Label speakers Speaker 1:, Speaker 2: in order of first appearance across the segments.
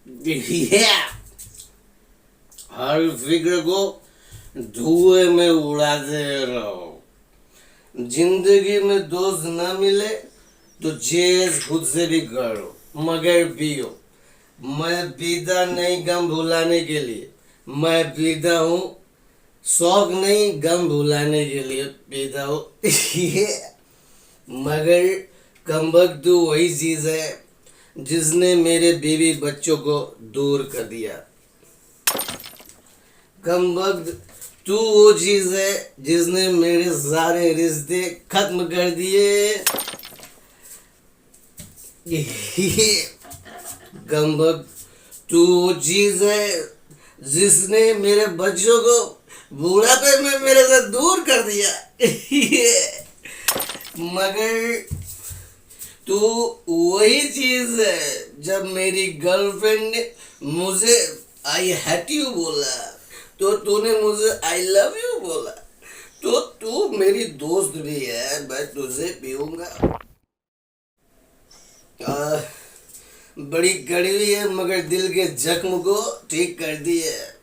Speaker 1: Yeah! हर फिक्र को धुएं में उड़ाते रहो। जिंदगी में दोस्त न मिले तो जेज खुद से भी करो, मगर पियो। मैं पीता नहीं गम भुलाने के लिए, मैं पीता हूँ शौक नहीं गम भुलाने के लिए पीता हूँ। मगर कमबख्त तो वही चीज है जिसने मेरे बीवी बच्चों को दूर कर दिया। कमबख्त तू वो चीज है जिसने मेरे सारे रिश्ते खत्म कर दिए। कमबख्त तू वो चीज है जिसने मेरे बच्चों को बुढ़ापे में मेरे से दूर कर दिया। मगर तू वही चीज है जब मेरी गर्लफ्रेंड ने मुझे आई हेट यू बोला तो तूने मुझे आई लव यू बोला। तो तू मेरी दोस्त भी है, मैं तुझे पीऊंगा। बड़ी कड़वी है मगर दिल के जख्म को ठीक कर दी है।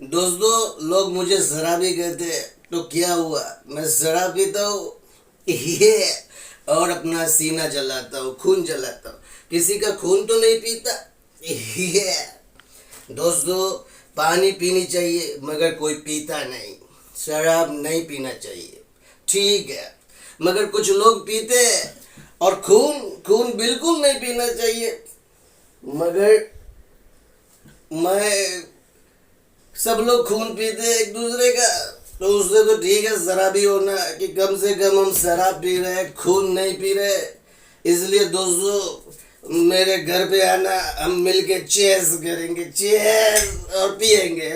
Speaker 1: दोस्तों, लोग मुझे शराबी कहते हैं तो क्या हुआ, मैं शराब पीता हूँ ये और अपना सीना जलाता हूँ, खून जलाता हूँ, किसी का खून तो नहीं पीता ये। दोस्तों, पानी पीनी चाहिए मगर कोई पीता नहीं, शराब नहीं पीना चाहिए, ठीक है, मगर कुछ लोग पीते हैं और खून खून बिल्कुल नहीं पीना चाहिए। मगर मैं सब लोग खून पीते हैं एक दूसरे का, तो उससे तो ठीक है शराबी होना कि कम से कम हम शराब पी रहे हैं, खून नहीं पी रहे। इसलिए दोस्तों, मेरे घर पे आना, हम मिलके चेस करेंगे, चेस और पिएंगे।